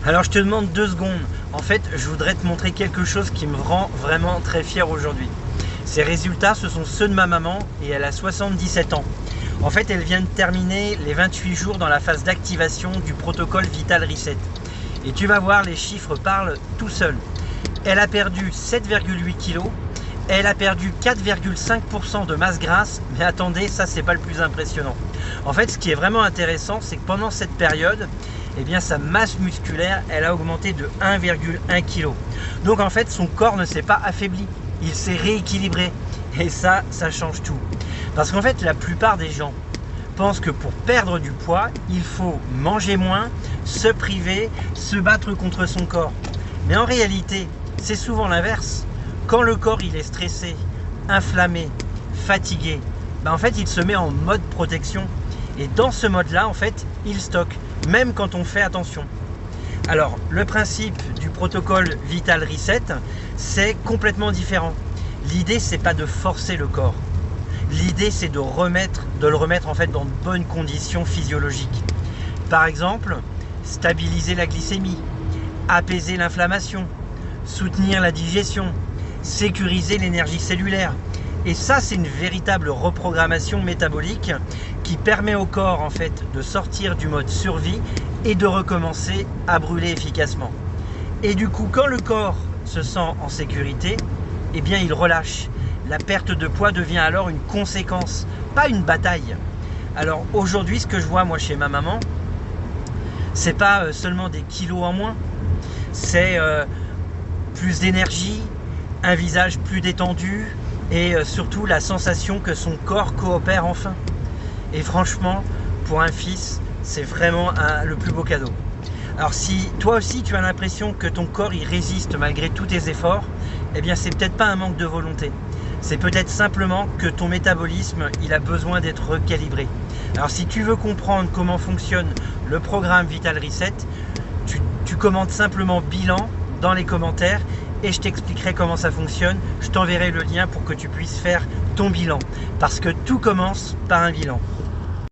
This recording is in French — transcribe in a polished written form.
Alors je te demande 2 secondes. En fait, je voudrais te montrer quelque chose qui me rend vraiment très fier aujourd'hui. Ces résultats, ce sont ceux de ma maman et elle a 77 ans. En fait, elle vient de terminer les 28 jours dans la phase d'activation du protocole Vital Reset. Et tu vas voir, les chiffres parlent tout seuls. Elle a perdu 7,8 kg, elle a perdu 4,5% de masse grasse, mais attendez, ça c'est pas le plus impressionnant. En fait, ce qui est vraiment intéressant, c'est que pendant cette période, eh bien, sa masse musculaire, elle a augmenté de 1,1 kg. Donc en fait, son corps ne s'est pas affaibli, il s'est rééquilibré. Et ça change tout. Parce qu'en fait, la plupart des gens pensent que pour perdre du poids, il faut manger moins, se priver, se battre contre son corps. Mais en réalité, c'est souvent l'inverse. Quand le corps il est stressé, inflammé, fatigué, en fait, il se met en mode protection. Et dans ce mode-là, en fait, il stocke, même quand on fait attention. Alors, le principe du protocole Vital Reset, c'est complètement différent. L'idée, c'est pas de forcer le corps. L'idée, c'est de le remettre en fait dans de bonnes conditions physiologiques. Par exemple, stabiliser la glycémie, apaiser l'inflammation, soutenir la digestion, sécuriser l'énergie cellulaire. Et ça, c'est une véritable reprogrammation métabolique qui permet au corps en fait de sortir du mode survie et de recommencer à brûler efficacement. Et du coup, quand le corps se sent en sécurité, eh bien il relâche. La perte de poids devient alors une conséquence, pas une bataille. Alors aujourd'hui, ce que je vois moi chez ma maman, c'est pas seulement des kilos en moins, c'est plus d'énergie, un visage plus détendu et surtout la sensation que son corps coopère enfin. Et franchement, pour un fils, c'est vraiment le plus beau cadeau. Alors si toi aussi tu as l'impression que ton corps il résiste malgré tous tes efforts, eh bien c'est peut-être pas un manque de volonté. C'est peut-être simplement que ton métabolisme il a besoin d'être recalibré. Alors si tu veux comprendre comment fonctionne le programme Vital Reset, tu commentes simplement bilan dans les commentaires et je t'expliquerai comment ça fonctionne. Je t'enverrai le lien pour que tu puisses faire ton bilan. Parce que tout commence par un bilan.